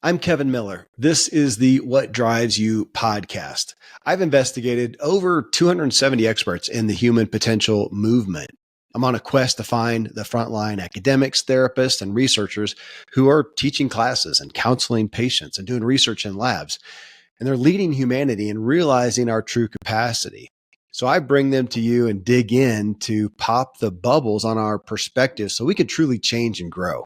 I'm Kevin Miller. This is the What Drives You podcast. I've investigated over 270 experts in the human potential movement. I'm on a quest to find the frontline academics, therapists, and researchers who are teaching classes and counseling patients and doing research in labs. And they're leading humanity in realizing our true capacity. So I bring them to you and dig in to pop the bubbles on our perspective so we can truly change and grow.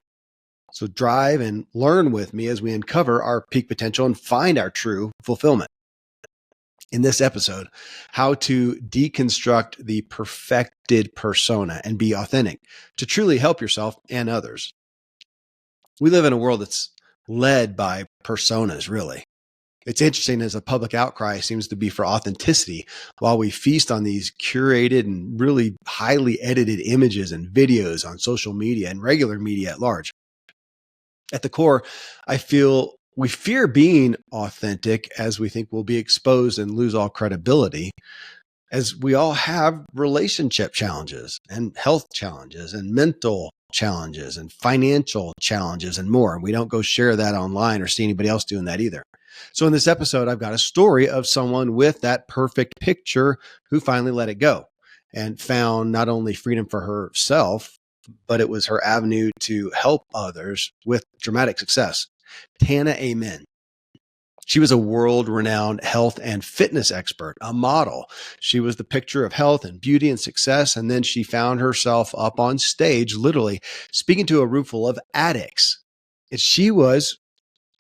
So drive and learn with me as we uncover our peak potential and find our true fulfillment. In this episode, how to deconstruct the perfected persona and be authentic to truly help yourself and others. We live in a world that's led by personas, really. It's interesting as a public outcry seems to be for authenticity while we feast on these curated and really highly edited images and videos on social media and regular media at large. At the core, I feel we fear being authentic as we think we'll be exposed and lose all credibility, as we all have relationship challenges and health challenges and mental challenges and financial challenges and more. And we don't go share that online or see anybody else doing that either. So in this episode, I've got a story of someone with that perfect picture who finally let it go and found not only freedom for herself, but it was her avenue to help others with dramatic success. Tana, amen. She was a world-renowned health and fitness expert, a model. She was the picture of health and beauty and success. And then she found herself up on stage, literally speaking to a room full of addicts. And she was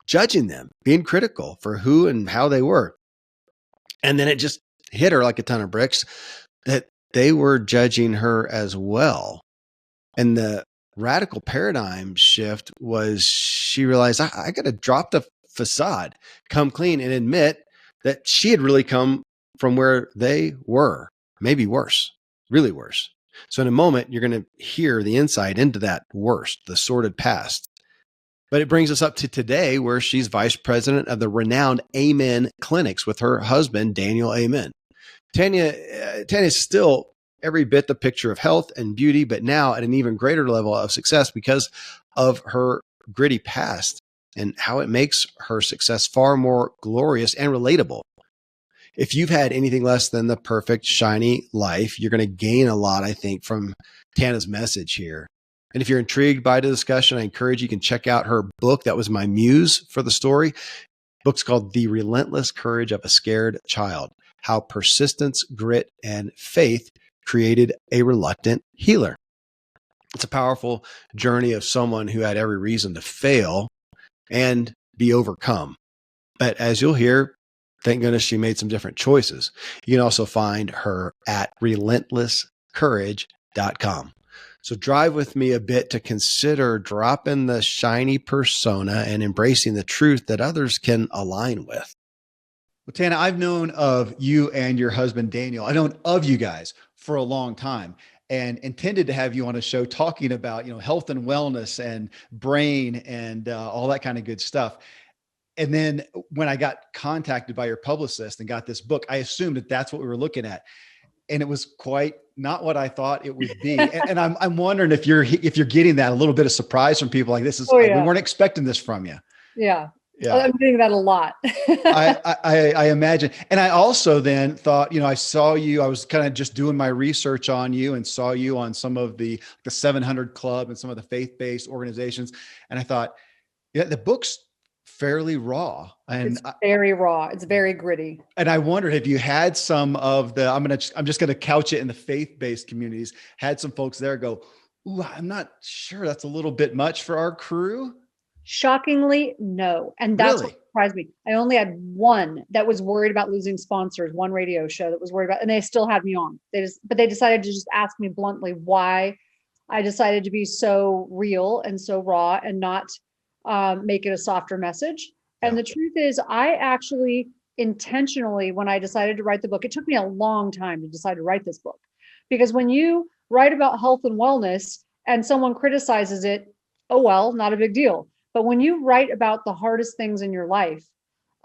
judging them, being critical for who and how they were. And then it just hit her like a ton of bricks that they were judging her as well. And the radical paradigm shift was she realized, I got to drop the facade, come clean and admit that she had really come from where they were, maybe worse, really worse. So in a moment, you're going to hear the insight into that worst, the sordid past. But it brings us up to today where she's vice president of the renowned Amen Clinics with her husband, Daniel Amen. Tanya is still every bit the picture of health and beauty, but now at an even greater level of success because of her gritty past and how it makes her success far more glorious and relatable. If you've had anything less than the perfect, shiny life, you're going to gain a lot, I think, from Tana's message here. And if you're intrigued by the discussion, I encourage you can check out her book. That was my muse for the story. The book's called The Relentless Courage of a Scared Child: How Persistence, Grit, and Faith Created a Reluctant Healer. It's a powerful journey of someone who had every reason to fail and be overcome. But as you'll hear, thank goodness she made some different choices. You can also find her at relentlesscourage.com. So drive with me a bit to consider dropping the shiny persona and embracing the truth that others can align with. Well, Tana, I've known of you and your husband, Daniel. I've known of you guys for a long time and intended to have you on a show talking about, health and wellness and brain and all that kind of good stuff. And then when I got contacted by your publicist and got this book, I assumed that that's what we were looking at. And it was quite not what I thought it would be. And I'm wondering if you're getting that a little bit of surprise from people like this is, we weren't expecting this from you. Yeah. Yeah. I'm doing that a lot. I imagine. And I also then thought, I saw you, I was kind of just doing my research on you and saw you on some of the 700 Club and some of the faith-based organizations. And I thought, the book's fairly raw. And it's very raw. It's very gritty. And I wondered if you had some of the, I'm just going to couch it in the faith-based communities, had some folks there go, ooh, I'm not sure that's a little bit much for our crew. Shockingly, no. And that's really? What surprised me. I only had one that was worried about losing sponsors, one radio show that was worried about, and they still had me on. But they decided to just ask me bluntly why I decided to be so real and so raw and not make it a softer message. And the truth is, I actually intentionally, when I decided to write the book, it took me a long time to decide to write this book. Because when you write about health and wellness and someone criticizes it, oh, well, not a big deal. But when you write about the hardest things in your life,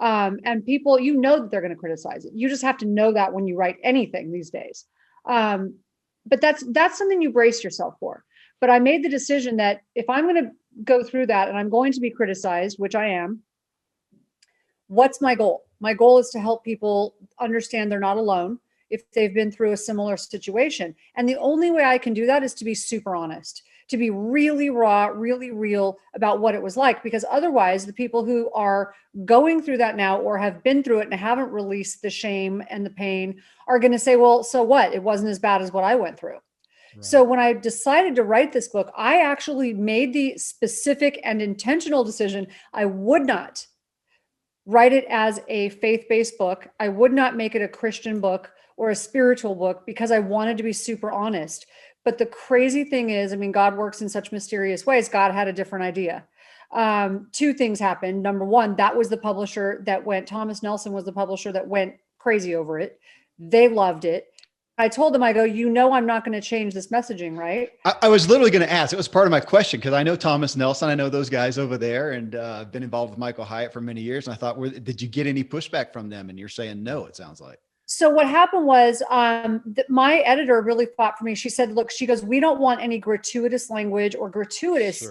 and people, that they're going to criticize it. You just have to know that when you write anything these days. But that's something you brace yourself for. But I made the decision that if I'm going to go through that and I'm going to be criticized, which I am, What's my goal? My goal is to help people understand they're not alone if they've been through a similar situation. And the only way I can do that is to be super honest, to be really raw, really real about what it was like, because otherwise the people who are going through that now or have been through it and haven't released the shame and the pain are going to say, well, so what? It wasn't as bad as what I went through. Right. So when I decided to write this book, I actually made the specific and intentional decision. I would not write it as a faith-based book. I would not make it a Christian book or a spiritual book because I wanted to be super honest. But the crazy thing is, I mean, God works in such mysterious ways. God had a different idea. Two things happened. Number one, that was the publisher that went, Thomas Nelson was the publisher that went crazy over it. They loved it. I told them, I go, I'm not going to change this messaging, right? I was literally going to ask. It was part of my question because I know Thomas Nelson. I know those guys over there, and I've been involved with Michael Hyatt for many years. And I thought, did you get any pushback from them? And you're saying no, it sounds like. So what happened was my editor really fought for me. She said, look, she goes, we don't want any gratuitous language or gratuitous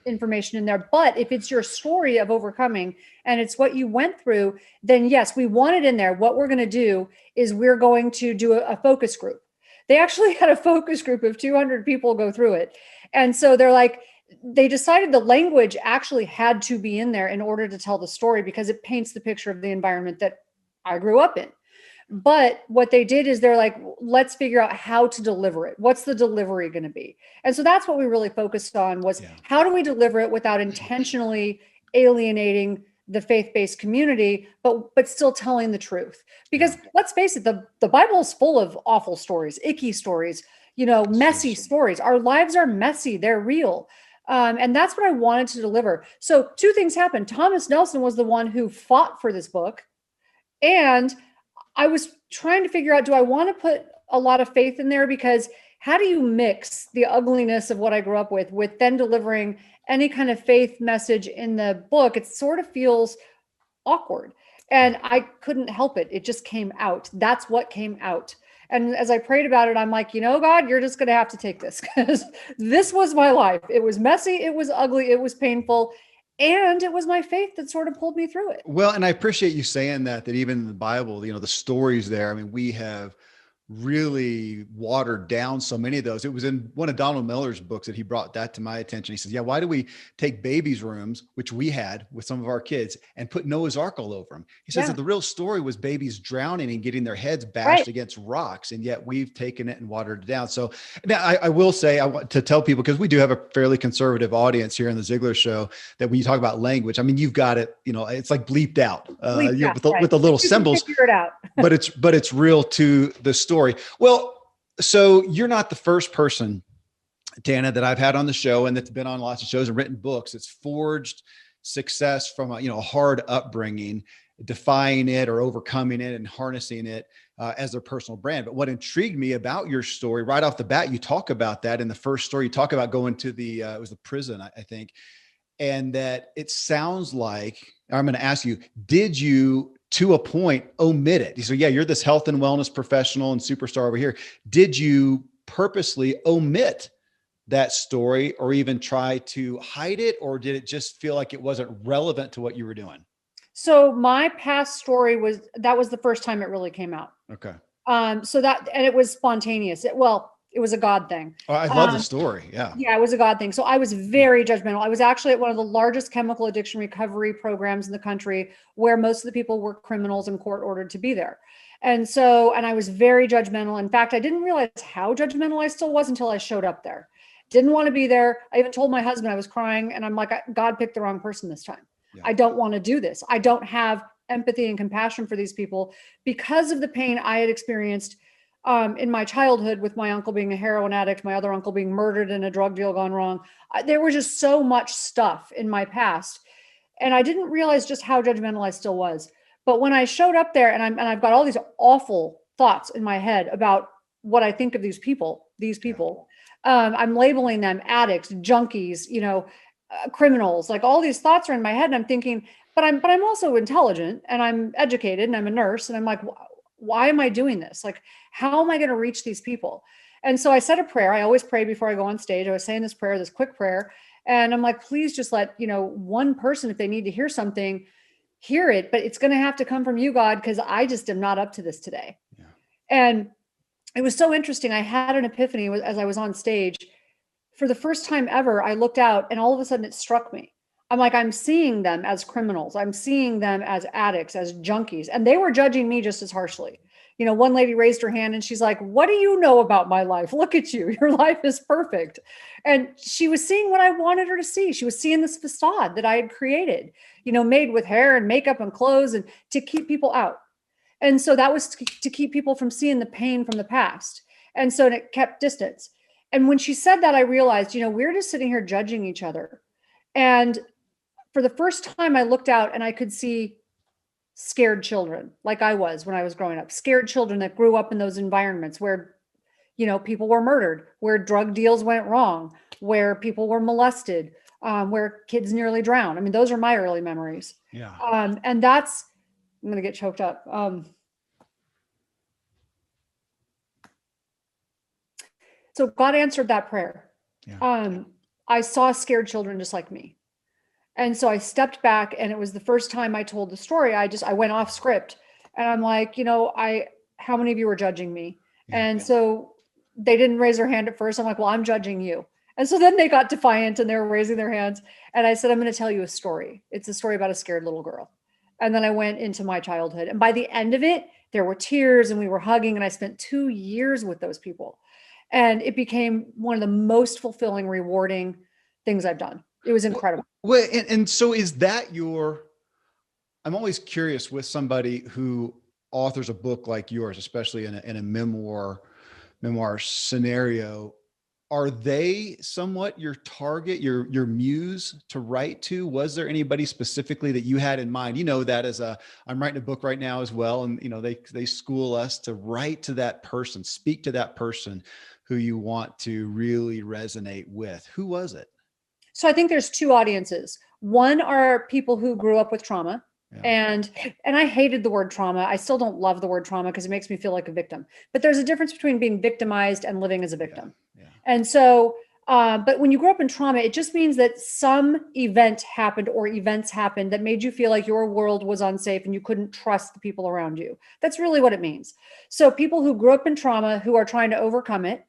information in there. But if it's your story of overcoming and it's what you went through, then yes, we want it in there. What we're going to do is we're going to do a focus group. They actually had a focus group of 200 people go through it. And so they're like, they decided the language actually had to be in there in order to tell the story because it paints the picture of the environment that I grew up in. But what they did is they're like, let's figure out how to deliver it. What's the delivery going to be? And so that's what we really focused on was how do we deliver it without intentionally alienating the faith-based community, but still telling the truth? Because let's face it, the Bible is full of awful stories, icky stories, messy stories. Our lives are messy. They're real. And that's what I wanted to deliver. So two things happened. Thomas Nelson was the one who fought for this book. And I was trying to figure out, do I want to put a lot of faith in there? Because how do you mix the ugliness of what I grew up with then delivering any kind of faith message in the book? It sort of feels awkward. And I couldn't help it. It just came out. That's what came out. And as I prayed about it, I'm like, God, you're just going to have to take this because this was my life. It was messy. It was ugly. It was painful. And it was my faith that sort of pulled me through it. Well, and I appreciate you saying that even in the Bible, the stories there, I mean, we have really watered down so many of those. It was in one of Donald Miller's books that he brought that to my attention. He says, why do we take babies' rooms, which we had with some of our kids, and put Noah's Ark all over them? He says that the real story was babies drowning and getting their heads bashed against rocks. And yet we've taken it and watered it down. So now I will say, I want to tell people, because we do have a fairly conservative audience here in the Ziegler Show, that when you talk about language, I mean, you've got it, it's like bleeped out, with the little symbols, figure it out. but it's real to the story. Well, so you're not the first person, Tana, that I've had on the show and that's been on lots of shows and written books. It's forged success from a hard upbringing, defying it or overcoming it and harnessing it as their personal brand. But what intrigued me about your story right off the bat, you talk about that in the first story. You talk about going to it was the prison, I think, and that it sounds like, I'm going to ask you, did you to a point omit it? So you're this health and wellness professional and superstar over here. Did you purposely omit that story or even try to hide it? Or did it just feel like it wasn't relevant to what you were doing? So my past story was the first time it really came out. Okay. And it was spontaneous. It was a God thing. Oh, I love the story. Yeah. Yeah, it was a God thing. So I was very judgmental. I was actually at one of the largest chemical addiction recovery programs in the country where most of the people were criminals and court ordered to be there. And I was very judgmental. In fact, I didn't realize how judgmental I still was until I showed up there. Didn't want to be there. I even told my husband I was crying and I'm like, God picked the wrong person this time. Yeah. I don't want to do this. I don't have empathy and compassion for these people because of the pain I had experienced in my childhood with my uncle being a heroin addict, my other uncle being murdered and a drug deal gone wrong. There was just so much stuff in my past. And I didn't realize just how judgmental I still was. But when I showed up there and I've got all these awful thoughts in my head about what I think of these people, I'm labeling them addicts, junkies, criminals, like all these thoughts are in my head. And I'm thinking, but I'm also intelligent and I'm educated and I'm a nurse. And I'm like, why am I doing this? Like, how am I going to reach these people? And so I said a prayer. I always pray before I go on stage. I was saying this quick prayer. And I'm like, please just let, one person, if they need to hear something, hear it, but it's going to have to come from you, God, because I just am not up to this today. Yeah. And it was so interesting. I had an epiphany as I was on stage. For the first time ever, I looked out and all of a sudden it struck me. I'm like, I'm seeing them as criminals. I'm seeing them as addicts, as junkies. And they were judging me just as harshly. You know, one lady raised her hand and she's like, what do you know about my life? Look at you. Your life is perfect. And she was seeing what I wanted her to see. She was seeing this facade that I had created, you know, made with hair and makeup and clothes and to keep people out. And so that was to keep people from seeing the pain from the past. And so it kept distance. And when she said that, I realized, you know, we're just sitting here judging each other. And for the first time, I looked out and I could see scared children like I was when I was growing up, scared children that grew up in those environments where, you know, people were murdered, where drug deals went wrong, where people were molested, where kids nearly drowned. I mean, those are my early memories. Yeah. And that's, I'm going to get choked up. So God answered that prayer. Yeah. I saw scared children just like me. And so I stepped back and it was the first time I told the story. I went off script and I'm like, you know, how many of you were judging me? Yeah. And so they didn't raise their hand at first. I'm like, well, I'm judging you. And so then they got defiant and they were raising their hands. And I said, I'm going to tell you a story. It's a story about a scared little girl. And then I went into my childhood. And by the end of it, there were tears and we were hugging. And I spent 2 years with those people. And it became one of the most fulfilling, rewarding things I've done. It was incredible. Well, and so is that I'm always curious with somebody who authors a book like yours, especially in a memoir scenario, are they somewhat your target, your muse to write to? Was there anybody specifically that you had in mind? You know, that I'm writing a book right now as well. And, you know, they school us to write to that person, speak to that person who you want to really resonate with. Who was it? So I think there's two audiences. One are people who grew up with trauma. Yeah. And I hated the word trauma. I still don't love the word trauma because it makes me feel like a victim. But there's a difference between being victimized and living as a victim. Yeah. And so, but when you grow up in trauma, it just means that some event happened or events happened that made you feel like your world was unsafe and you couldn't trust the people around you. That's really what it means. So people who grew up in trauma, who are trying to overcome it,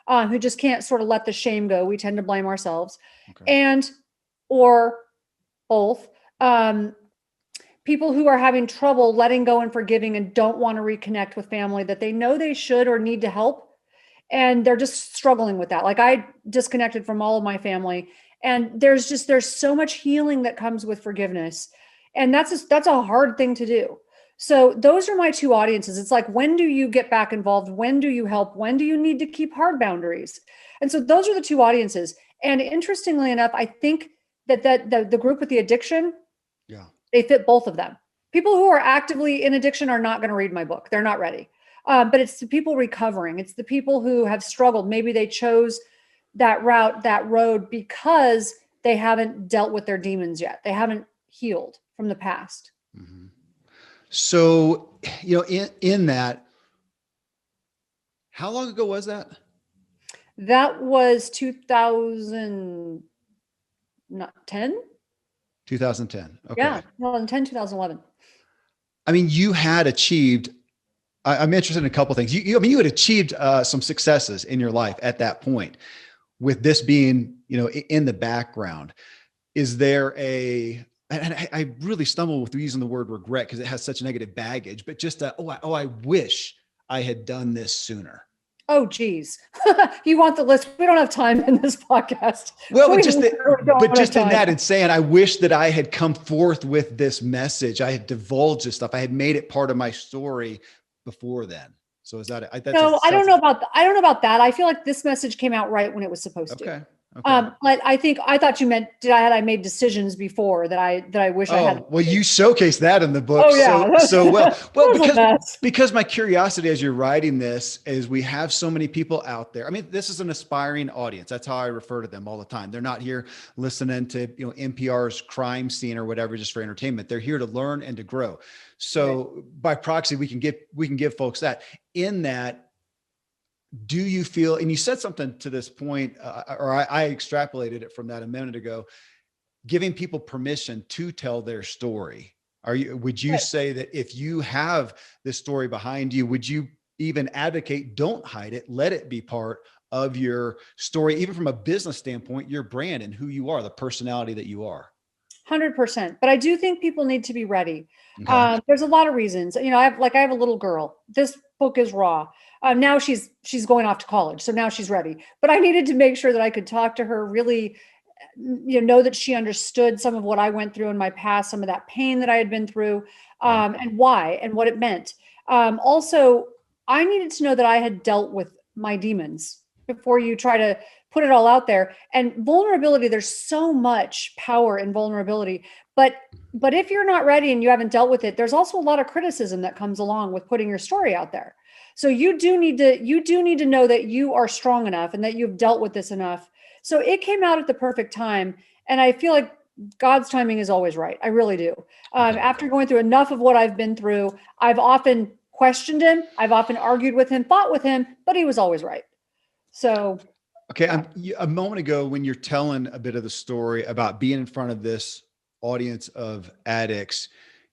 who just can't sort of let the shame go. We tend to blame ourselves. Okay. Or both. People who are having trouble letting go and forgiving and don't want to reconnect with family that they know they should or need to help. And they're just struggling with that. Like I disconnected from all of my family. And there's so much healing that comes with forgiveness. And that's a hard thing to do. So those are my two audiences. It's like, when do you get back involved? When do you help? When do you need to keep hard boundaries? And so those are the two audiences. And interestingly enough, I think that the group with the addiction, yeah, they fit both of them. People who are actively in addiction are not going to read my book. They're not ready. But it's the people recovering. It's the people who have struggled. Maybe they chose that route, that road, because they haven't dealt with their demons yet. They haven't healed from the past. Mm-hmm. So, you know, in that, how long ago was that? That was 2010. 2010. Okay. Yeah, 2010, 2011. I mean, you had achieved, I'm interested in a couple of things. I mean, you had achieved some successes in your life at that point, with this being, you know, in the background. Is there and I really stumble with using the word regret because it has such negative baggage, but just I wish I had done this sooner. Oh, geez. You want the list? We don't have time in this podcast. Well, but just in that and saying, I wish that I had come forth with this message. I had divulged this stuff. I had made it part of my story before then. So is that it? No, I don't know about that. I feel like this message came out right when it was supposed to. Okay. Okay. But I thought you meant, had I made decisions before that I wish I had? Well, you showcase that in the book. Oh, yeah. So well, because my curiosity as you're writing this is we have so many people out there. I mean, this is an aspiring audience. That's how I refer to them all the time. They're not here listening to, you know, NPR's crime scene or whatever, just for entertainment. They're here to learn and to grow. So right. By proxy, we can give folks that. In that, do you feel, and you said something to this point, or I extrapolated it from that a minute ago, giving people permission to tell their story. Would you Right. say that if you have this story behind you, would you even advocate, don't hide it, let it be part of your story, even from a business standpoint, your brand and who you are, the personality that you are? 100%. But I do think people need to be ready. Okay. There's a lot of reasons. I have a little girl. This book is raw. Now she's going off to college, so now she's ready. But I needed to make sure that I could talk to her, really, know that she understood some of what I went through in my past, some of that pain that I had been through, and why and what it meant. Also, I needed to know that I had dealt with my demons before you try to put it all out there. And vulnerability, there's so much power in vulnerability, but if you're not ready and you haven't dealt with it, there's also a lot of criticism that comes along with putting your story out there. So you do need to know that you are strong enough and that you've dealt with this enough. So it came out at the perfect time, and I feel like God's timing is always right. I really do. After going through enough of what I've been through, I've often questioned him, I've often argued with him, fought with him, but he was always right. So Okay. A moment ago, when you're telling a bit of the story about being in front of this audience of addicts,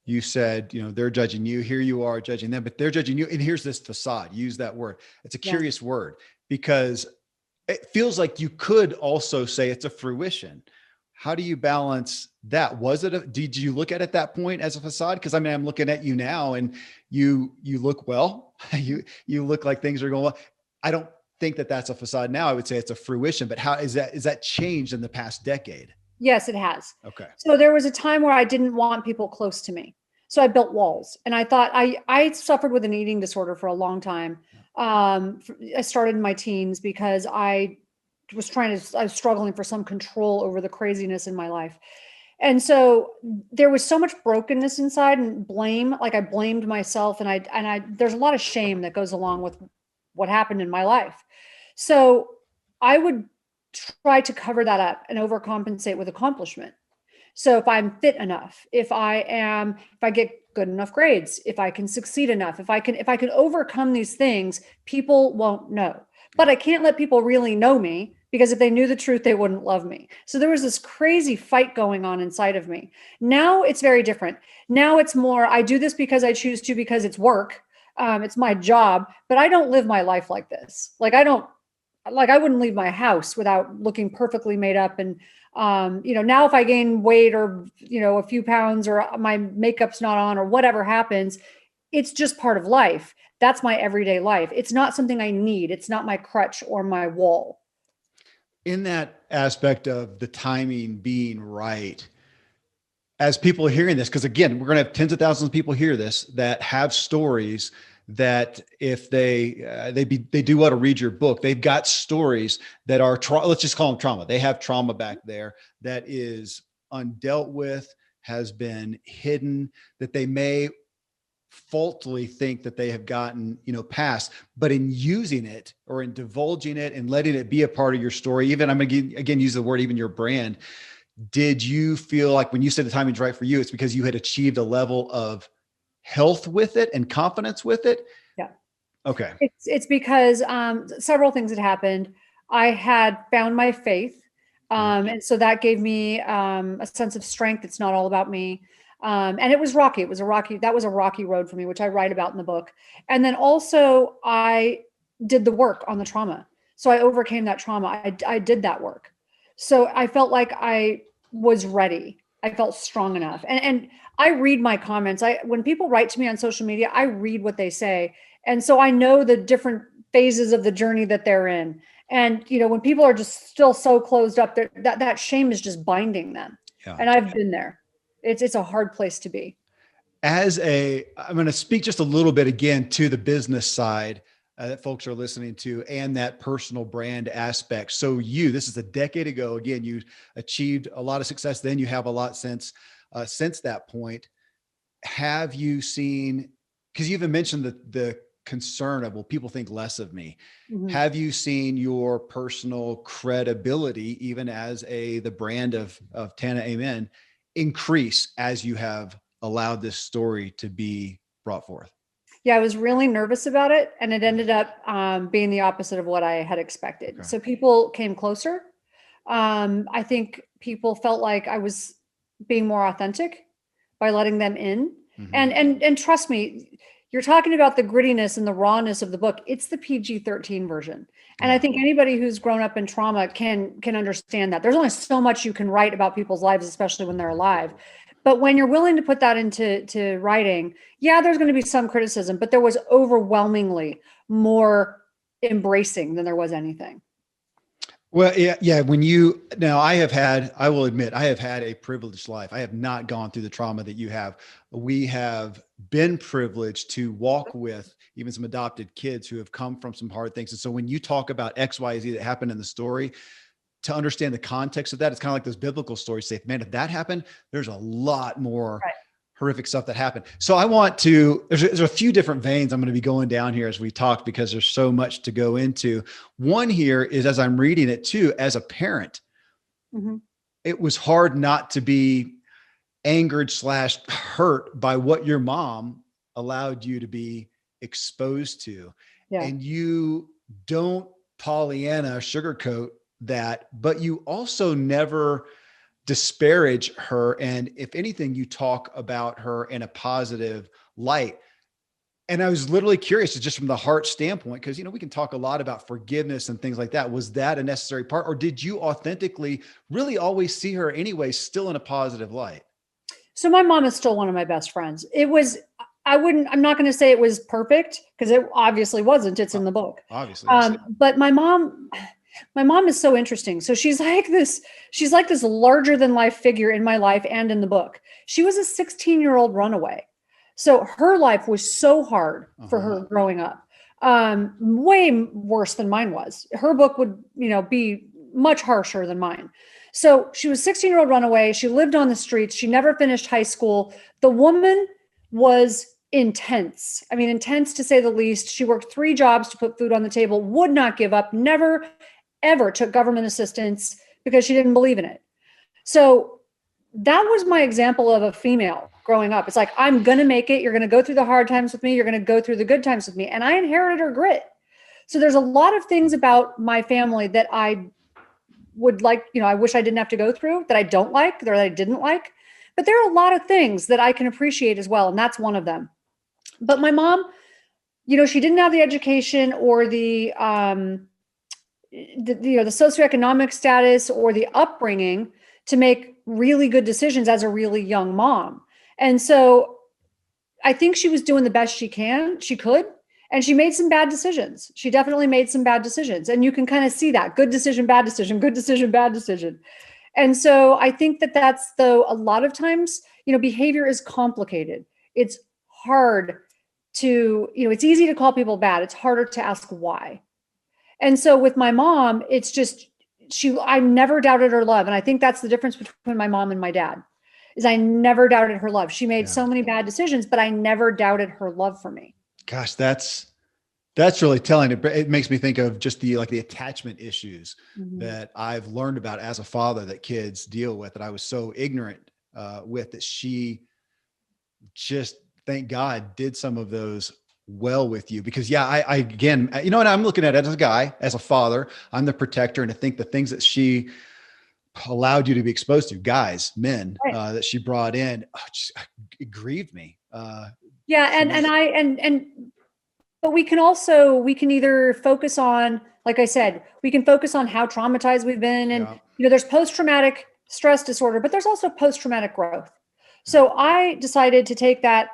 you said, they're judging you. Here you are judging them, but they're judging you. And here's this facade. Use that word. It's a yeah. curious word, because it feels like you could also say it's a fruition. How do you balance that? Did you look at it at that point as a facade? Because I'm looking at you now, and you look well. You look like things are going well. I don't think that that's a facade now. I would say it's a fruition. But how is that changed in the past decade? Yes, it has. Okay. So there was a time where I didn't want people close to me. So I built walls, and I thought I suffered with an eating disorder for a long time. I started in my teens because I was struggling for some control over the craziness in my life. And so there was so much brokenness inside and blame, like I blamed myself, and there's a lot of shame that goes along with what happened in my life. So I would try to cover that up and overcompensate with accomplishment. So if I'm fit enough, if I get good enough grades, if I can succeed enough, if I can overcome these things, people won't know. But I can't let people really know me, because if they knew the truth, they wouldn't love me. So there was this crazy fight going on inside of me. Now it's very different. Now it's more, I do this because I choose to, because it's work. It's my job, but I don't live my life like this. I wouldn't leave my house without looking perfectly made up. And, now if I gain weight or, a few pounds, or my makeup's not on, or whatever happens, it's just part of life. That's my everyday life. It's not something I need. It's not my crutch or my wall. In that aspect of the timing being right, as people are hearing this, because again, we're going to have tens of thousands of people hear this that have stories that, if they do want to read your book, they've got stories that are let's just call them trauma. They have trauma back there that is undealt with, has been hidden, that they may faultily think that they have gotten, past, but in using it, or in divulging it and letting it be a part of your story, even, I'm going to again use the word, even your brand. Did you feel like when you said the timing's right for you, it's because you had achieved a level of health with it and confidence with it? Yeah. Okay. It's because several things had happened. I had found my faith. And so that gave me a sense of strength. It's not all about me. And it was rocky. That was a rocky road for me, which I write about in the book. And then also I did the work on the trauma. So I overcame that trauma. I did that work. So I felt like I was ready. I felt strong enough. And I read my comments. When people write to me on social media, I read what they say. And so I know the different phases of the journey that they're in. And, when people are just still so closed up, that shame is just binding them. Yeah. And I've been there. It's a hard place to be. I'm going to speak just a little bit again to the business side that folks are listening to, and that personal brand aspect. So this is a decade ago. Again, you achieved a lot of success. Then you have a lot since that point. Have you seen, because you even mentioned the concern of, well, people think less of me. Mm-hmm. Have you seen your personal credibility, even as the brand of Tana Amen, increase as you have allowed this story to be brought forth? Yeah, I was really nervous about it, and it ended up being the opposite of what I had expected. Okay. So people came closer. I think people felt like I was being more authentic. by letting them in. Mhm. And trust me, you're talking about the grittiness and the rawness of the book. It's the PG-13 version. And I think anybody who's grown up in trauma can understand that. There's only so much you can write about people's lives, especially when they're alive. But when you're willing to put that into writing, yeah, there's going to be some criticism, but there was overwhelmingly more embracing than there was anything. Well, yeah. I will admit, I have had a privileged life. I have not gone through the trauma that you have. We have been privileged to walk with even some adopted kids who have come from some hard things. And so when you talk about X, Y, Z that happened in the story, to understand the context of that, it's kind of like those biblical stories say, man, if that happened, there's a lot more horrific stuff that happened. So I want to, there's a few different veins I'm going to be going down here as we talk, because there's so much to go into. One here is, as I'm reading it too, as a parent, it was hard not to be angered / hurt by what your mom allowed you to be exposed to. Yeah. And you don't Pollyanna sugarcoat that, but you also never disparage her. And if anything, you talk about her in a positive light. And I was literally curious, just from the heart standpoint, because, we can talk a lot about forgiveness and things like that. Was that a necessary part, or did you authentically really always see her anyway, still in a positive light? So my mom is still one of my best friends. I'm not going to say it was perfect, because it obviously wasn't. It's in the book. Obviously. But my mom is so interesting. So she's like this larger than life figure in my life and in the book. She was a 16-year-old runaway. So her life was so hard for her growing up. Way worse than mine was. Her book would, be much harsher than mine. So she was a 16-year-old runaway. She lived on the streets. She never finished high school. The woman was intense. I mean, intense to say the least. She worked 3 jobs to put food on the table, would not give up, never, ever took government assistance because she didn't believe in it. So that was my example of a female growing up. It's like, I'm going to make it. You're going to go through the hard times with me. You're going to go through the good times with me. And I inherited her grit. So there's a lot of things about my family that I would like, I wish I didn't have to go through, that I don't like, or that I didn't like. But there are a lot of things that I can appreciate as well. And that's one of them. But my mom, she didn't have the education or the socioeconomic status or the upbringing to make really good decisions as a really young mom. And so I think she was doing the best she could, and she made some bad decisions. She definitely made some bad decisions. And you can kind of see that good decision, bad decision, good decision, bad decision. And so I think that's, though, a lot of times, behavior is complicated. It's hard to, it's easy to call people bad. It's harder to ask why. And so with my mom, it's just, I never doubted her love. And I think that's the difference between my mom and my dad, is I never doubted her love. She made so many bad decisions, but I never doubted her love for me. Gosh, that's really telling. It makes me think of just the attachment issues that I've learned about as a father that kids deal with, that I was so ignorant with, that she just, thank God, did some of those well with you. Because I again, and I'm looking at it as a guy, as a father, I'm the protector. And I think the things that she allowed you to be exposed to, guys, men, that she brought in, it grieved me. But we can either focus on, like I said, we can focus on how traumatized we've been. And, there's post-traumatic stress disorder, but there's also post-traumatic growth. So I decided to take that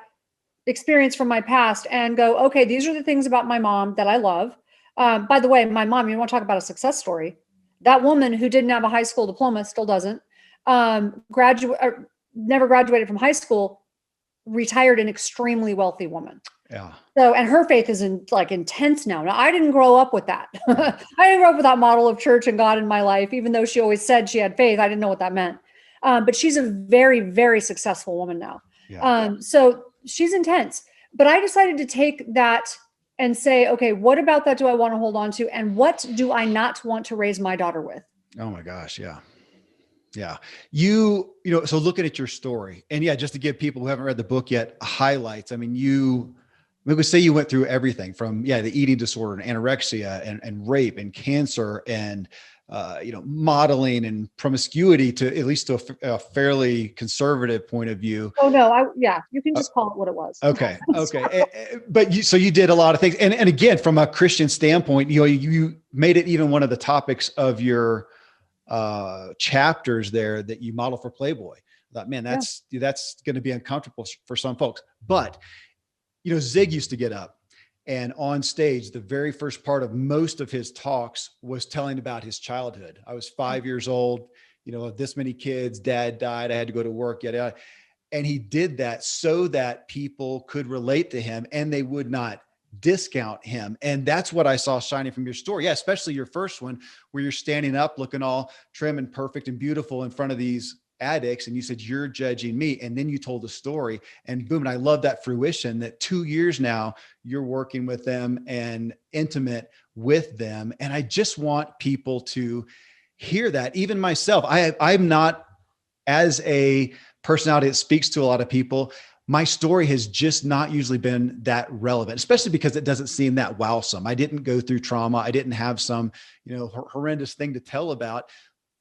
experience from my past and go, okay, these are the things about my mom that I love. By the way, my mom, you want to talk about a success story? That woman who didn't have a high school diploma, still doesn't, never graduated from high school, retired, an extremely wealthy woman. Yeah. So, and her faith is intense now. Now, I didn't grow up with that. I didn't grow up with that model of church and God in my life, even though she always said she had faith. I didn't know what that meant. But she's a very, very successful woman now. Yeah. So she's intense, but I decided to take that and say, okay, what about that do I want to hold on to? And what do I not want to raise my daughter with? Oh my gosh. Yeah. Yeah. So looking at your story, and just to give people who haven't read the book yet highlights, I mean, we would say you went through everything from, the eating disorder and anorexia and rape and cancer and modeling and promiscuity to at least to a fairly conservative point of view. Oh no, you can just call it what it was. Okay. But so you did a lot of things. And again, from a Christian standpoint, you made it even one of the topics of your chapters there that you model for Playboy. I thought, man, that's going to be uncomfortable for some folks. But, Zig used to get up and on stage, the very first part of most of his talks was telling about his childhood. I was 5 years old, this many kids, dad died, I had to go to work, yada, yada. And he did that so that people could relate to him and they would not discount him. And that's what I saw shining from your story. Yeah, especially your first one where you're standing up looking all trim and perfect and beautiful in front of these addicts. And you said, you're judging me. And then you told the story and boom. And I love that fruition that 2 years now you're working with them and intimate with them. And I just want people to hear that. Even myself, I'm not as a personality that speaks to a lot of people. My story has just not usually been that relevant, especially because it doesn't seem that wowsome. I didn't go through trauma. I didn't have some, horrendous thing to tell about,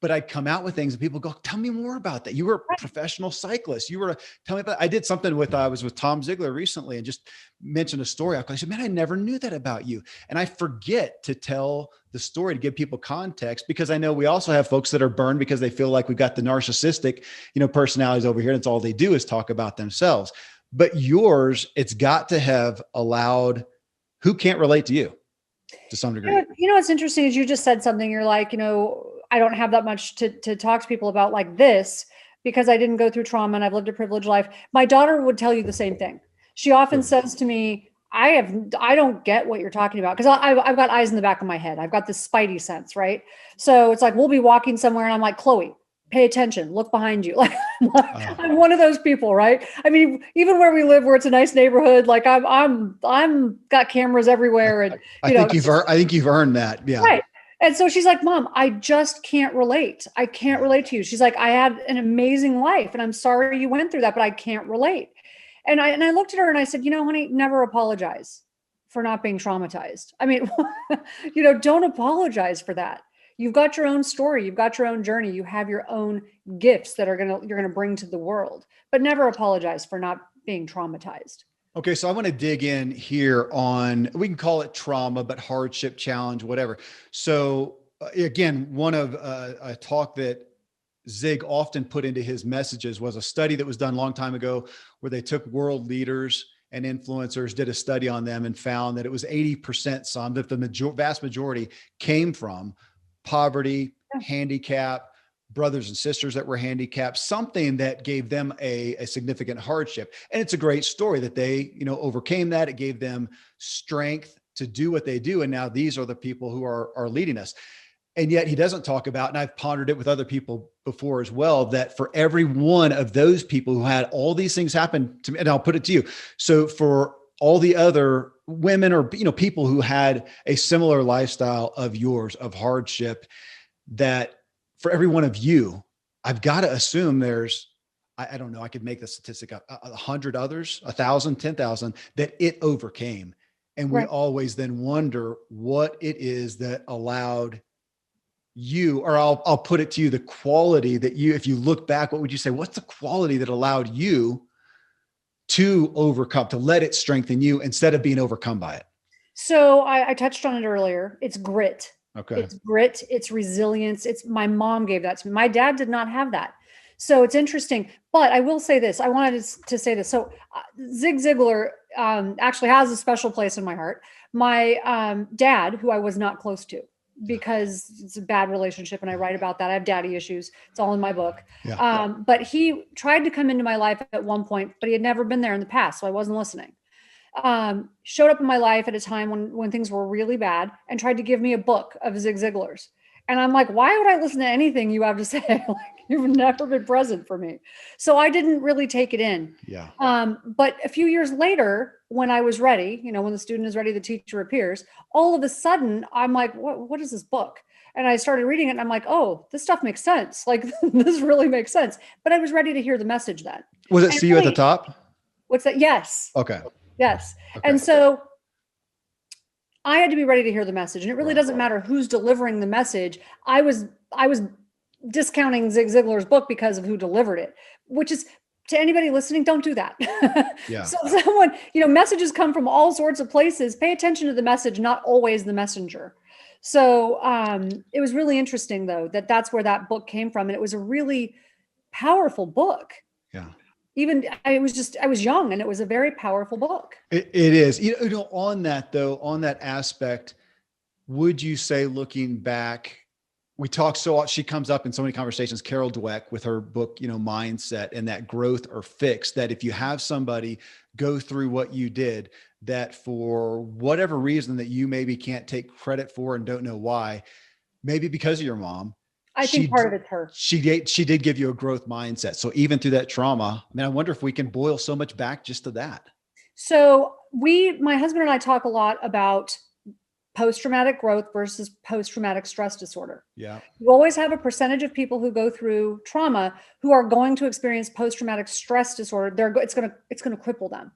but I'd come out with things and people go, tell me more about that. You were a professional cyclist. Tell me about, I did something I was with Tom Ziegler recently and just mentioned a story. I said, man, I never knew that about you. And I forget to tell the story to give people context because I know we also have folks that are burned because they feel like we've got the narcissistic, personalities over here. And it's all they do is talk about themselves. But yours, it's got to have allowed who can't relate to you to some degree. What's interesting is you just said something. You're like, I don't have that much to talk to people about like this because I didn't go through trauma and I've lived a privileged life. My daughter would tell you the same thing. She often says to me, I don't get what you're talking about because I've got eyes in the back of my head. I've got this spidey sense, right? So it's like, we'll be walking somewhere and I'm like, Chloe, pay attention, look behind you. Like, I'm one of those people, right? I mean, even where we live, where it's a nice neighborhood, like I'm got cameras everywhere. And I think you've earned that. Yeah. Right. And so she's like, Mom, I just can't relate. I can't relate to you. She's like, I had an amazing life and I'm sorry you went through that, but I can't relate. And I looked at her and I said, honey, never apologize for not being traumatized. I mean, don't apologize for that. You've got your own story. You've got your own journey. You have your own gifts that you're going to bring to the world, but never apologize for not being traumatized. Okay. So I want to dig in here on, we can call it trauma, but hardship, challenge, whatever. So again, one of a talk that Zig often put into his messages was a study that was done a long time ago where they took world leaders and influencers, did a study on them and found that it was 80% that the vast majority came from poverty, handicap, brothers and sisters that were handicapped, something that gave them a significant hardship. And it's a great story that they, overcame that. It gave them strength to do what they do. And now these are the people who are leading us. And yet he doesn't talk about, and I've pondered it with other people before as well, that for every one of those people who had all these things happen to me, and I'll put it to you. So for all the other women or, people who had a similar lifestyle of yours, of hardship, that for every one of you, I've got to assume there's, I don't know, I could make the statistic up, 100 others, 1,000, 10,000 that it overcame. And we always then wonder what it is that allowed you, or I'll put it to you, the quality that you, if you look back, what would you say? What's the quality that allowed you to overcome, to let it strengthen you instead of being overcome by it? So I touched on it earlier. It's grit. Okay. It's grit. It's resilience. My mom gave that to me. My dad did not have that. So it's interesting, but I will say this. I wanted to say this. So Zig Ziglar actually has a special place in my heart. My dad, who I was not close to, because it's a bad relationship and I write about that. I have daddy issues. It's all in my book. Yeah. But he tried to come into my life at one point, but he had never been there in the past. So I wasn't listening. Showed up in my life at a time when things were really bad and tried to give me a book of Zig Ziglar's. And I'm like, why would I listen to anything you have to say? Like, you've never been present for me. So I didn't really take it in. Yeah. But a few years later, when I was ready, when the student is ready, the teacher appears, all of a sudden I'm like, what is this book? And I started reading it and I'm like, oh, this stuff makes sense. Like, this really makes sense. But I was ready to hear the message then. Was it See You at the Top? What's that? Yes. Okay. Yes. Okay. And so I had to be ready to hear the message. And it really doesn't matter who's delivering the message. I was discounting Zig Ziglar's book because of who delivered it, which is, to anybody listening, don't do that. Yeah. So someone, messages come from all sorts of places. Pay attention to the message, not always the messenger. So it was really interesting, though, that's where that book came from. And it was a really powerful book. Yeah. Even I was young, and it was a very powerful book. It is. On that aspect, would you say, looking back, she comes up in so many conversations, Carol Dweck, with her book, Mindset, and that growth or fix, that if you have somebody go through what you did, that for whatever reason that you maybe can't take credit for and don't know why, maybe because of your mom, I think part of it's her. She did give you a growth mindset. So even through that trauma, I wonder if we can boil so much back just to that. So my husband and I talk a lot about post-traumatic growth versus post-traumatic stress disorder. Yeah. You always have a percentage of people who go through trauma who are going to experience post-traumatic stress disorder. It's going to cripple them.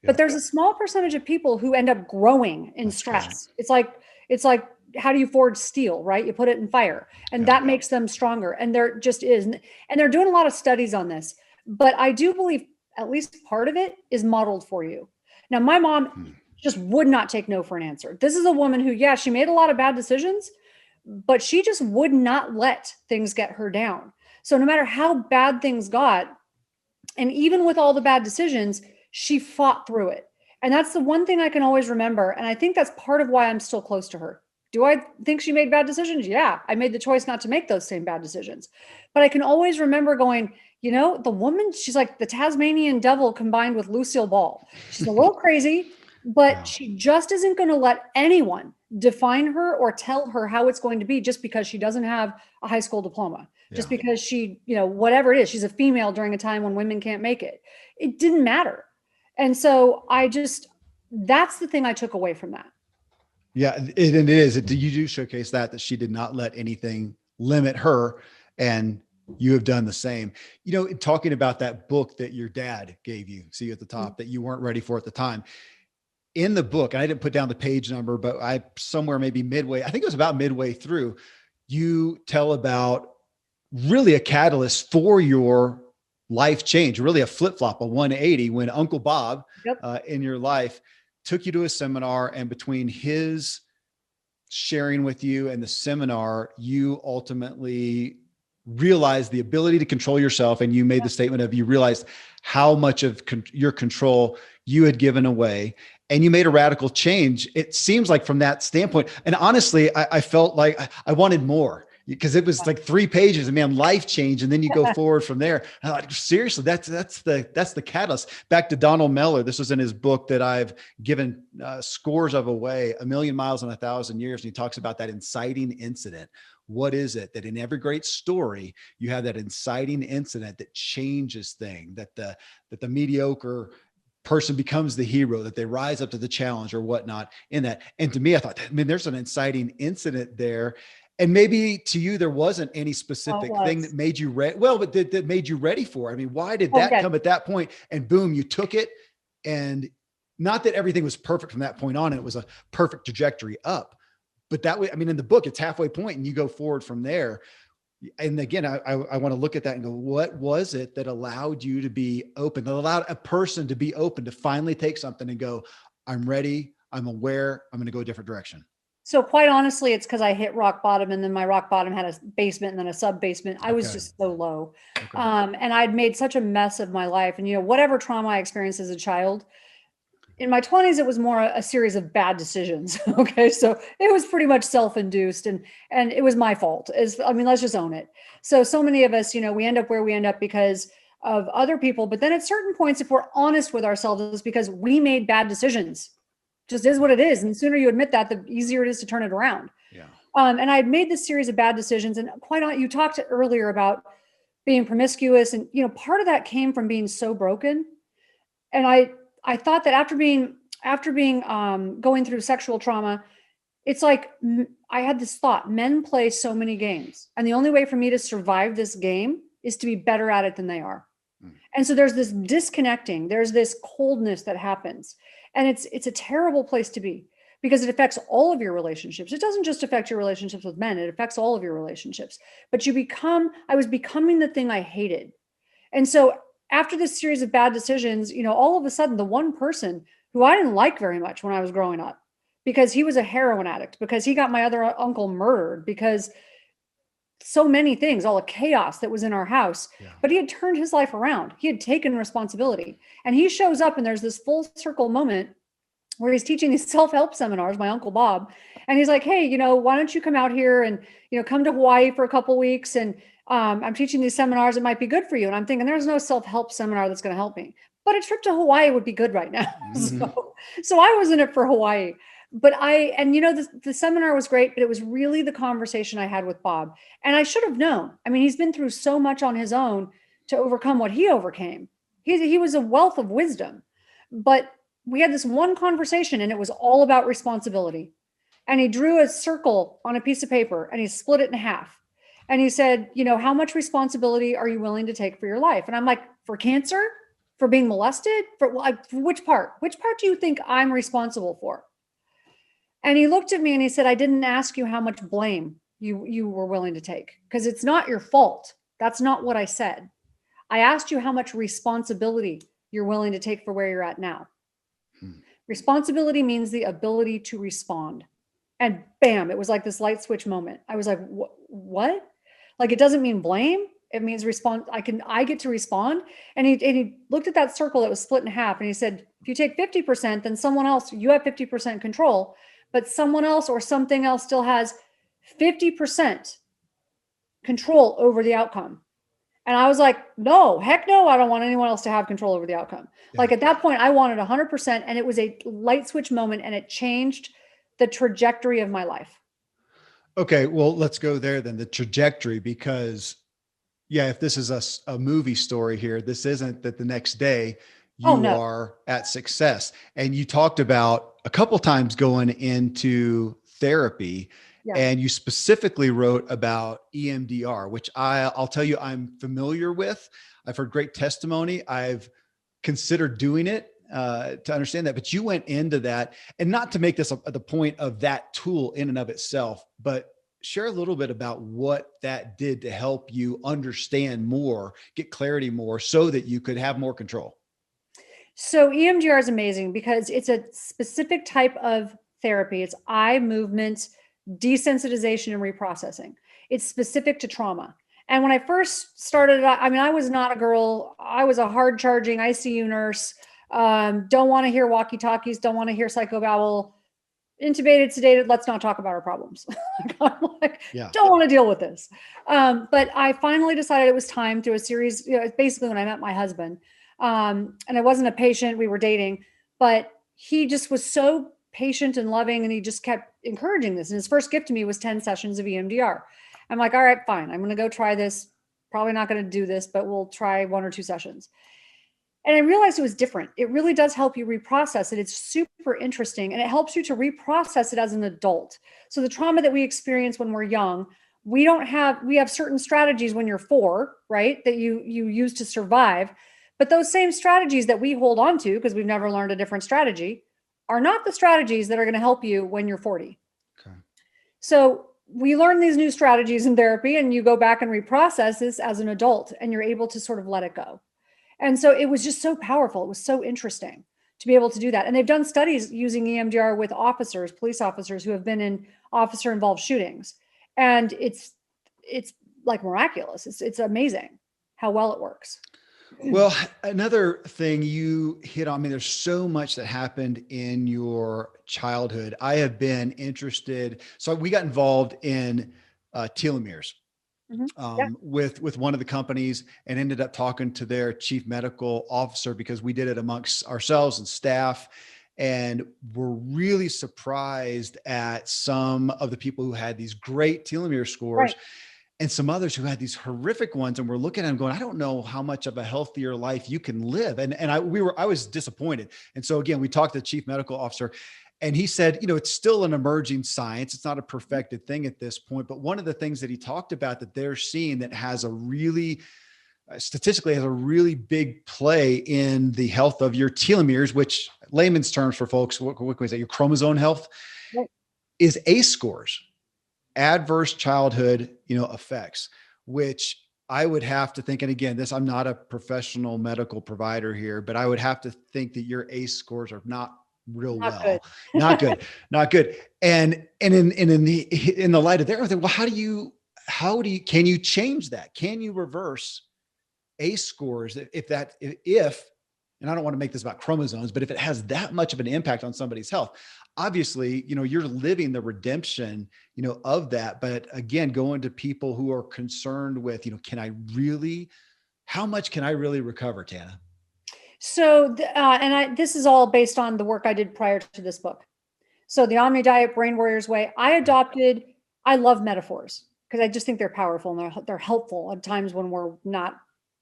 Yeah. But there's a small percentage of people who end up growing in stress. Right. It's like, how do you forge steel, right? You put it in fire, and that makes them stronger. And there just is. And they're doing a lot of studies on this, but I do believe at least part of it is modeled for you. Now, my mom just would not take no for an answer. This is a woman who, she made a lot of bad decisions, but she just would not let things get her down. So no matter how bad things got, and even with all the bad decisions, she fought through it. And that's the one thing I can always remember. And I think that's part of why I'm still close to her. Do I think she made bad decisions? Yeah, I made the choice not to make those same bad decisions. But I can always remember going, the woman, she's like the Tasmanian devil combined with Lucille Ball. She's a little crazy, but she just isn't going to let anyone define her or tell her how it's going to be just because she doesn't have a high school diploma, just because she, whatever it is, she's a female during a time when women can't make it. It didn't matter. And so that's the thing I took away from that. Yeah, it is. You do showcase that she did not let anything limit her, and you have done the same. Talking about that book that your dad gave you, see at the top, that you weren't ready for at the time. In the book, and I didn't put down the page number, but I somewhere maybe midway, I think it was about midway through, you tell about really a catalyst for your life change, really a flip-flop, a 180, when Uncle Bob in your life took you to a seminar, and between his sharing with you and the seminar, you ultimately realized the ability to control yourself. And you made the statement of, you realized how much of your control you had given away, and you made a radical change. It seems like from that standpoint. And honestly, I felt like I wanted more, because it was like 3 pages and life change. And then you go forward from there. I'm like, seriously, that's the catalyst. Back to Donald Miller. This was in his book that I've given scores of away, A Million Miles in 1,000 Years. And he talks about that inciting incident. What is it that in every great story, you have that inciting incident that changes things, that the mediocre person becomes the hero, that they rise up to the challenge or whatnot in that. And to me, I thought, there's an inciting incident there. And maybe to you, there wasn't any specific thing that made you ready. Well, but that made you ready for it. Why did that come at that point? And boom, you took it. And not that everything was perfect from that point on, and it was a perfect trajectory up. But that way, in the book, it's halfway point and you go forward from there. And again, I want to look at that and go, what was it that allowed you to be open, that allowed a person to be open, to finally take something and go, I'm ready, I'm aware, I'm going to go a different direction? So quite honestly, it's because I hit rock bottom, and then my rock bottom had a basement and then a sub basement. I was just so low. And I'd made such a mess of my life. And, whatever trauma I experienced as a child, in my 20s, it was more a series of bad decisions. Okay. So it was pretty much self-induced, and it was my fault. Let's just own it. So many of us, we end up where we end up because of other people. But then at certain points, if we're honest with ourselves, it's because we made bad decisions. Just is what it is. And the sooner you admit that, the easier it is to turn it around. Yeah. And I had made this series of bad decisions, and you talked earlier about being promiscuous, and, part of that came from being so broken. And I thought that after being going through sexual trauma, it's like, I had this thought, men play so many games, and the only way for me to survive this game is to be better at it than they are. And so there's this disconnecting, there's this coldness that happens, and it's a terrible place to be. because it affects all of your relationships. It doesn't just affect your relationships with men, it affects all of your relationships. But I was becoming the thing I hated. And so after this series of bad decisions, all of a sudden, the one person who I didn't like very much when I was growing up, because he was a heroin addict, because he got my other uncle murdered, because so many things, all the chaos that was in our house, but he had turned his life around. He had taken responsibility, and he shows up and there's this full circle moment where he's teaching these self-help seminars, my Uncle Bob. And he's like, hey, why don't you come out here and, come to Hawaii for a couple of weeks. And I'm teaching these seminars. It might be good for you. And I'm thinking there's no self-help seminar that's going to help me, but a trip to Hawaii would be good right now. Mm-hmm. So I was in it for Hawaii, but the seminar was great, but it was really the conversation I had with Bob. And I should have known. I mean, he's been through so much on his own to overcome what he overcame. He was a wealth of wisdom, but we had this one conversation and it was all about responsibility. And he drew a circle on a piece of paper and he split it in half. And he said, how much responsibility are you willing to take for your life? And I'm like, for cancer, for being molested, for which part? Which part do you think I'm responsible for? And he looked at me and he said, I didn't ask you how much blame you were willing to take, because it's not your fault. That's not what I said. I asked you how much responsibility you're willing to take for where you're at now. Responsibility means the ability to respond. And bam, it was like this light switch moment. I was like, what? Like, it doesn't mean blame. It means respond. I get to respond. And he looked at that circle that was split in half and he said, if you take 50%, then someone else, you have 50% control, but someone else or something else still has 50% control over the outcome. And I was like, no, heck no, I don't want anyone else to have control over the outcome. Yeah. Like at that point, I wanted 100%, and it was a light switch moment, and it changed the trajectory of my life. Okay, well, let's go there then, the trajectory, because if this is a movie story here, this isn't that the next day you are at success. And you talked about a couple times going into therapy. Yeah. And you specifically wrote about EMDR, which I'll tell you, I'm familiar with. I've heard great testimony. I've considered doing it to understand that, but you went into that, and not to make this the point of that tool in and of itself, but share a little bit about what that did to help you understand more, get clarity more, so that you could have more control. So EMDR is amazing because it's a specific type of therapy. It's eye movement desensitization and reprocessing. It's specific to trauma. And when I first started, I was not a girl. I was a hard charging ICU nurse. Don't want to hear walkie-talkies. Don't want to hear psychobabble. Intubated, sedated. Let's not talk about our problems. Don't want to deal with this. But I finally decided it was time through a series, basically when I met my husband. And I wasn't a patient, we were dating, but he just was so patient and loving, and he just kept encouraging this. And his first gift to me was 10 sessions of EMDR. I'm like, all right, fine. I'm going to go try this. Probably not going to do this, but we'll try 1 or 2 sessions. And I realized it was different. It really does help you reprocess it. It's super interesting, and it helps you to reprocess it as an adult. So the trauma that we experience when we're young, we have certain strategies when you're 4, right? That you use to survive. But those same strategies that we hold on to, because we've never learned a different strategy, are not the strategies that are going to help you when you're 40. Okay. So we learn these new strategies in therapy, and you go back and reprocess this as an adult, and you're able to sort of let it go. And so it was just so powerful. It was so interesting to be able to do that. And they've done studies using EMDR with officers, police officers who have been in officer involved shootings. And it's like miraculous. It's amazing how well it works. Well, another thing you hit on, there's so much that happened in your childhood. I have been interested. So we got involved in telomeres with one of the companies, and ended up talking to their chief medical officer, because we did it amongst ourselves and staff. And we're really surprised at some of the people who had these great telomere scores. Right. And some others who had these horrific ones, and we're looking at them going, I don't know how much of a healthier life you can live. And I was disappointed. And so again, we talked to the chief medical officer, and he said, it's still an emerging science. It's not a perfected thing at this point. But one of the things that he talked about that they're seeing that has a really, statistically has a really big play in the health of your telomeres, which layman's terms for folks, what can we say? Your chromosome health Right. is ACE scores, adverse childhood, effects, which I would have to think, and again, I'm not a professional medical provider here, but I would have to think that your ACE scores are not real Not well, good. not good, not good. And in the light of that, well, can you change that? Can you reverse ACE scores if, and I don't want to make this about chromosomes, but if it has that much of an impact on somebody's health, obviously, you're living the redemption, of that. But again, going to people who are concerned with, how much can I really recover, Tana? So, this is all based on the work I did prior to this book. So the Omni Diet Brain Warriors Way, I love metaphors because I just think they're powerful and they're helpful at times when we're not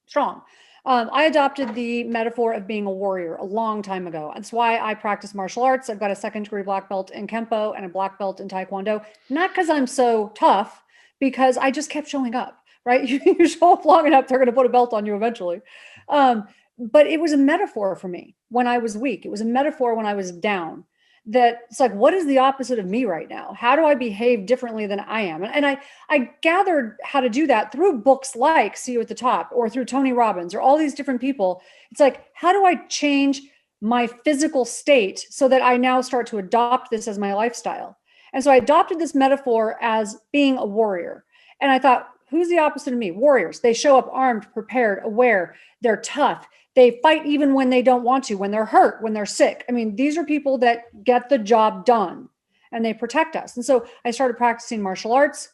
strong. I adopted the metaphor of being a warrior a long time ago. That's why I practice martial arts. I've got a second-degree black belt in Kempo and a black belt in Taekwondo, not because I'm so tough, because I just kept showing up, right? You show up long enough, they're going to put a belt on you eventually. But it was a metaphor for me when I was weak. It was a metaphor when I was down. That it's like, what is the opposite of me right now? How do I behave differently than I am? And I gathered how to do that through books like See You at the Top or through Tony Robbins or all these different people. It's like, how do I change my physical state so that I now start to adopt this as my lifestyle? And so I adopted this metaphor as being a warrior. And I thought, who's the opposite of me? Warriors. They show up armed, prepared, aware. They're tough. They fight even when they don't want to, when they're hurt, when they're sick. I mean, these are people that get the job done and they protect us. And so I started practicing martial arts.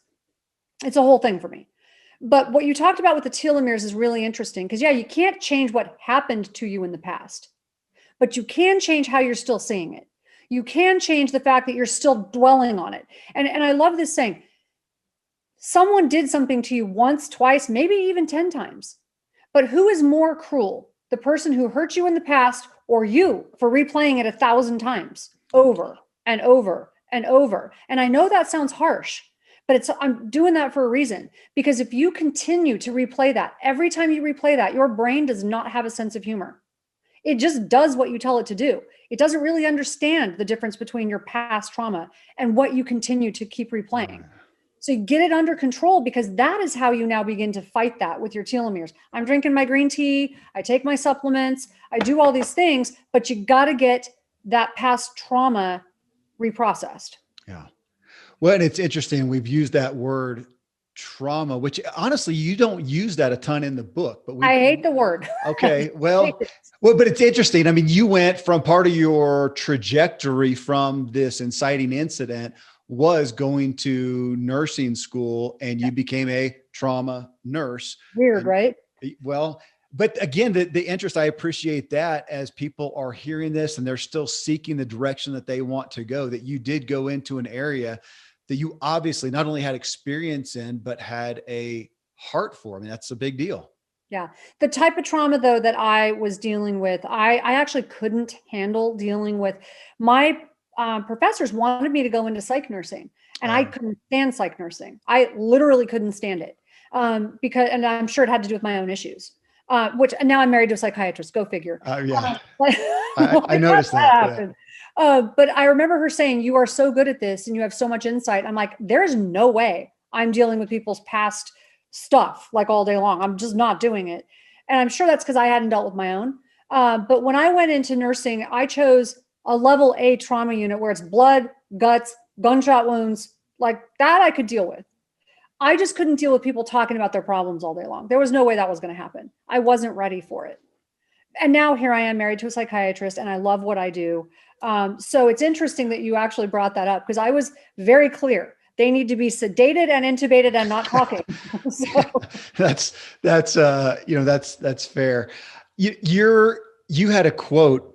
It's a whole thing for me. But what you talked about with the telomeres is really interesting because, yeah, you can't change what happened to you in the past, but you can change how you're still seeing it. You can change the fact that you're still dwelling on it. And I love this saying, someone did something to you once, twice, maybe even 10 times. But who is more cruel? The person who hurt you in the past or you for replaying it 1,000 times over and over and over. And I know that sounds harsh, but I'm doing that for a reason, because if you continue to replay that, every time you replay that, your brain does not have a sense of humor. It just does what you tell it to do. It doesn't really understand the difference between your past trauma and what you continue to keep replaying. So you get it under control, because that is how you now begin to fight that with your telomeres. I'm drinking my green tea. I take my supplements. I do all these things, but you got to get that past trauma reprocessed. Yeah. Well, and it's interesting. We've used that word trauma, which honestly, you don't use that a ton in the book, but I hate the word. Okay. Well, but it's interesting. I mean, you went from part of your trajectory from this inciting incident was going to nursing school, and you became a trauma nurse. Weird, right? Well, but again, the interest, I appreciate that as people are hearing this and they're still seeking the direction that they want to go, that you did go into an area that you obviously not only had experience in, but had a heart for. I mean, that's a big deal. Yeah. The type of trauma, though, that I was dealing with, I actually couldn't handle dealing with. My professors wanted me to go into psych nursing, and I couldn't stand psych nursing. I literally couldn't stand it because, and I'm sure it had to do with my own issues, which now I'm married to a psychiatrist. Go figure. Yeah. I noticed that. But I remember her saying, you are so good at this and you have so much insight. I'm like, there's no way I'm dealing with people's past stuff like all day long. I'm just not doing it. And I'm sure that's because I hadn't dealt with my own. But when I went into nursing, I chose a level A trauma unit where it's blood, guts, gunshot wounds, like that I could deal with. I just couldn't deal with people talking about their problems all day long. There was no way that was going to happen. I wasn't ready for it. And now here I am married to a psychiatrist and I love what I do. So it's interesting that you actually brought that up, because I was very clear. They need to be sedated and intubated and not talking. So. That's fair. You had a quote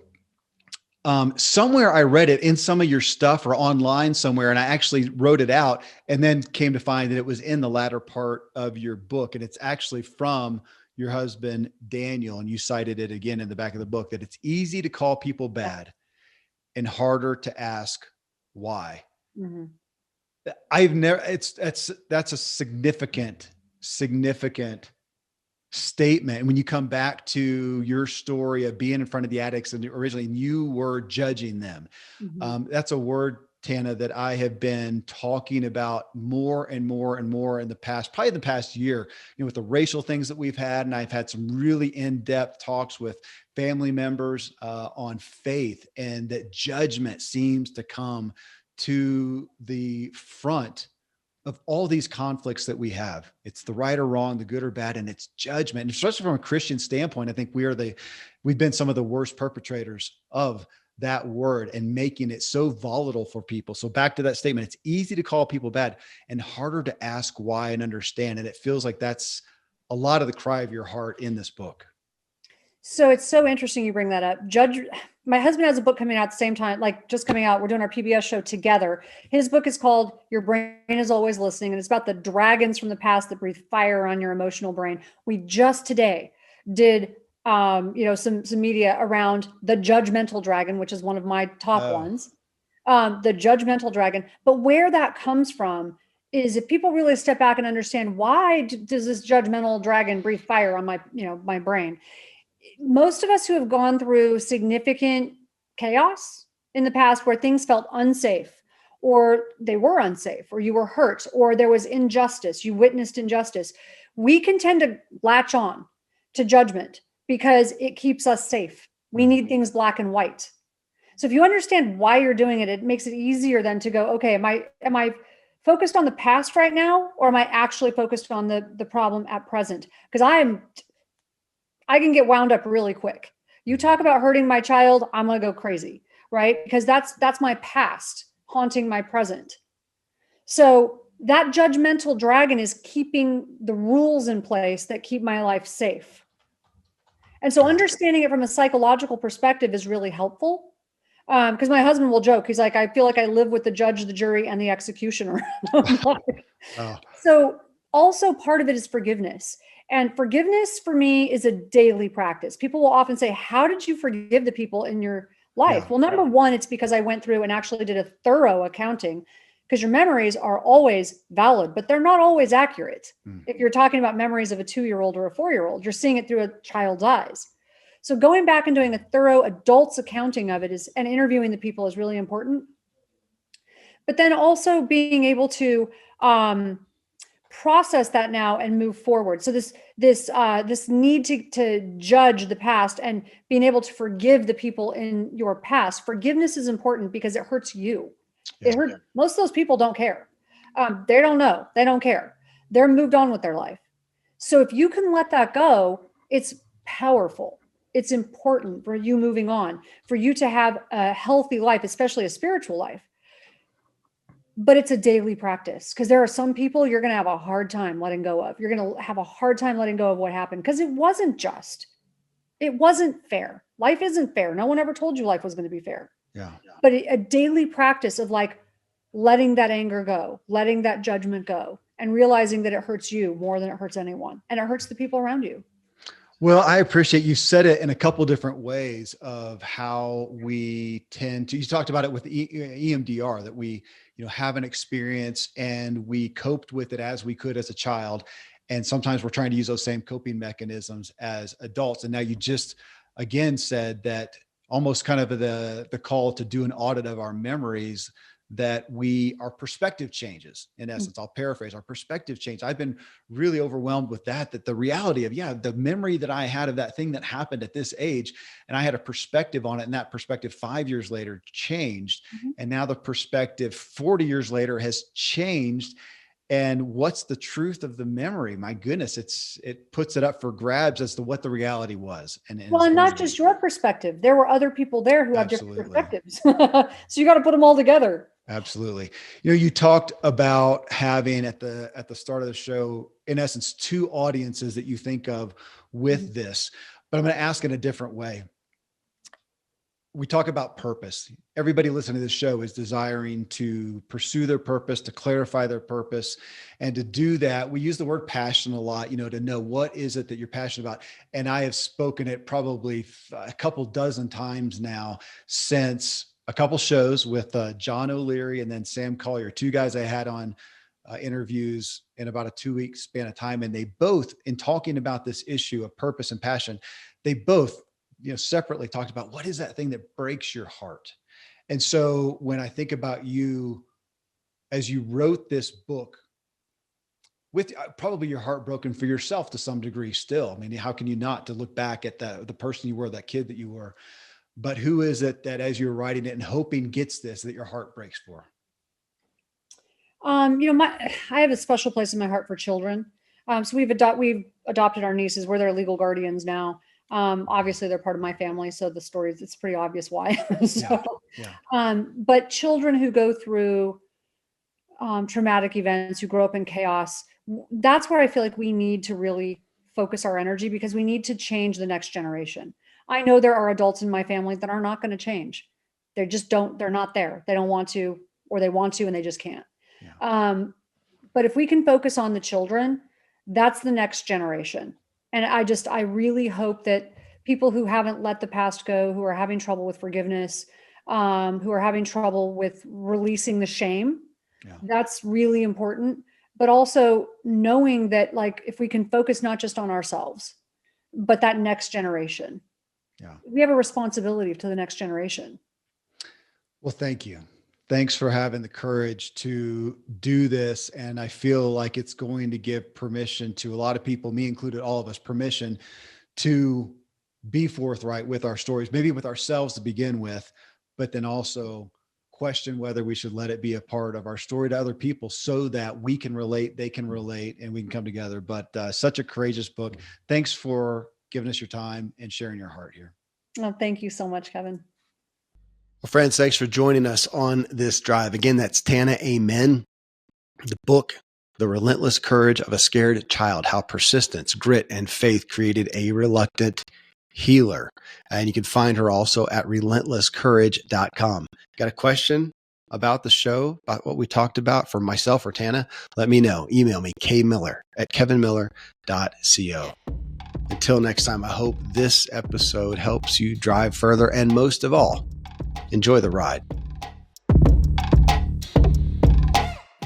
somewhere. I read it in some of your stuff or online somewhere, and I actually wrote it out and then came to find that it was in the latter part of your book. And it's actually from your husband, Daniel. And you cited it again in the back of the book, that it's easy to call people bad and harder to ask why. Mm-hmm. That's a significant statement. And when you come back to your story of being in front of the addicts and originally you were judging them, that's a word, Tana, that I have been talking about more and more and more in the past, probably the past year, with the racial things that we've had. And I've had some really in-depth talks with family members on faith, and that judgment seems to come to the front of all these conflicts that we have. It's the right or wrong, the good or bad, and it's judgment. And especially from a Christian standpoint, I think we've been some of the worst perpetrators of that word and making it so volatile for people. So back to that statement, it's easy to call people bad and harder to ask why and understand. And it feels like that's a lot of the cry of your heart in this book. So it's so interesting you bring that up. My husband has a book coming out at the same time, like just coming out. We're doing our PBS show together. His book is called Your Brain is Always Listening, and it's about the dragons from the past that breathe fire on your emotional brain. We just today did some media around the judgmental dragon, which is one of my top ones. The judgmental dragon. But where that comes from is if people really step back and understand, why does this judgmental dragon breathe fire on my brain? Most of us who have gone through significant chaos in the past where things felt unsafe, or they were unsafe, or you were hurt, or there was injustice, you witnessed injustice, we can tend to latch on to judgment because it keeps us safe. We need things black and white. So if you understand why you're doing it, it makes it easier then to go, okay, am I focused on the past right now, or am I actually focused on the problem at present? Because I can get wound up really quick. You talk about hurting my child, I'm going to go crazy, right? Because that's my past haunting my present. So that judgmental dragon is keeping the rules in place that keep my life safe. And so understanding it from a psychological perspective is really helpful. Because my husband will joke. He's like, I feel like I live with the judge, the jury, and the executioner. So also part of it is forgiveness. And forgiveness for me is a daily practice. People will often say, how did you forgive the people in your life? Well, number one, it's because I went through and actually did a thorough accounting, because your memories are always valid, but they're not always accurate. If you're talking about memories of a 2-year-old or a 4-year-old, you're seeing it through a child's eyes. So going back and doing a thorough adult's accounting of it and interviewing the people is really important. But then also being able to process that now and move forward. So this need to judge the past and being able to forgive the people in your past. Forgiveness is important because it hurts you. It hurts. Most of those people don't care. They don't know. They don't care. They're moved on with their life. So if you can let that go, it's powerful. It's important for you moving on, for you to have a healthy life, especially a spiritual life. But it's a daily practice, because there are some people you're going to have a hard time letting go of. You're going to have a hard time letting go of what happened, because it wasn't just. It wasn't fair. Life isn't fair. No one ever told you life was going to be fair. Yeah. But a daily practice of like letting that anger go, letting that judgment go, and realizing that it hurts you more than it hurts anyone. And it hurts the people around you. Well, I appreciate you said it in a couple different ways of how we tend to, you talked about it with EMDR, that we, have an experience and we coped with it as we could as a child. And sometimes we're trying to use those same coping mechanisms as adults. And now you just, again, said that almost kind of the call to do an audit of our memories, that our perspective changes. In essence, I'll paraphrase, our perspective change. I've been really overwhelmed with that the reality of, the memory that I had of that thing that happened at this age, and I had a perspective on it, and that perspective 5 years later changed. And now the perspective 40 years later has changed. And what's the truth of the memory? My goodness, it puts it up for grabs as to what the reality was. And not just your perspective. There were other people there who have different perspectives. So you got to put them all together. Absolutely. You talked about having at the start of the show, in essence, 2 audiences that you think of with this, but I'm going to ask in a different way. We talk about purpose. Everybody listening to this show is desiring to pursue their purpose, to clarify their purpose. And to do that, we use the word passion a lot, to know what is it that you're passionate about. And I have spoken it probably a couple dozen times now since a couple shows with John O'Leary and then Sam Collier, 2 guys I had on interviews in about a 2-week span of time. And they both, in talking about this issue of purpose and passion, they both, separately talked about what is that thing that breaks your heart. And so when I think about you, as you wrote this book, with probably your heart broken for yourself to some degree still. I mean, how can you not to look back at the person you were, that kid that you were? But who is it that as you're writing it and hoping gets this, that your heart breaks for? I have a special place in my heart for children. So we've adopted our nieces. We're their legal guardians now. Obviously they're part of my family. So the stories, it's pretty obvious why. But children who go through traumatic events, who grow up in chaos, that's where I feel like we need to really focus our energy, because we need to change the next generation. I know there are adults in my family that are not going to change. They're not there. They don't want to, or they want to, and they just can't. Yeah. But if we can focus on the children, that's the next generation. And I really hope that people who haven't let the past go, who are having trouble with forgiveness, who are having trouble with releasing the shame, that's really important. But also knowing that, like, if we can focus not just on ourselves, but that next generation, we have a responsibility to the next generation. Well, thank you. Thanks for having the courage to do this. And I feel like it's going to give permission to a lot of people, me included, all of us, permission to be forthright with our stories, maybe with ourselves to begin with, but then also question whether we should let it be a part of our story to other people so that we can relate, they can relate, and we can come together. But such a courageous book. Thanks for giving us your time and sharing your heart here. Oh, thank you so much, Kevin. Well, friends, thanks for joining us on this drive. Again, that's Tana. Amen. The book, The Relentless Courage of a Scared Child, How Persistence, Grit, and Faith Created a Reluctant Healer. And you can find her also at relentlesscourage.com. Got a question about the show, about what we talked about, for myself or Tana? Let me know. Email me, kmiller@kevinmiller.co. Until next time, I hope this episode helps you drive further, and most of all, enjoy the ride.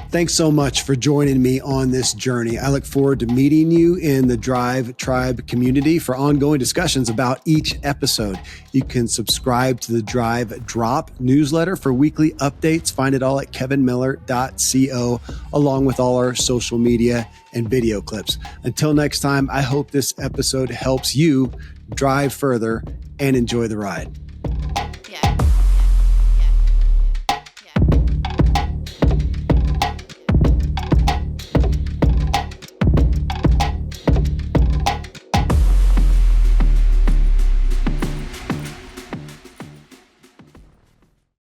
Thanks so much for joining me on this journey. I look forward to meeting you in the Drive Tribe community for ongoing discussions about each episode. You can subscribe to the Drive Drop newsletter for weekly updates. Find it all at kevinmiller.co, along with all our social media and video clips. Until next time, I hope this episode helps you drive further and enjoy the ride.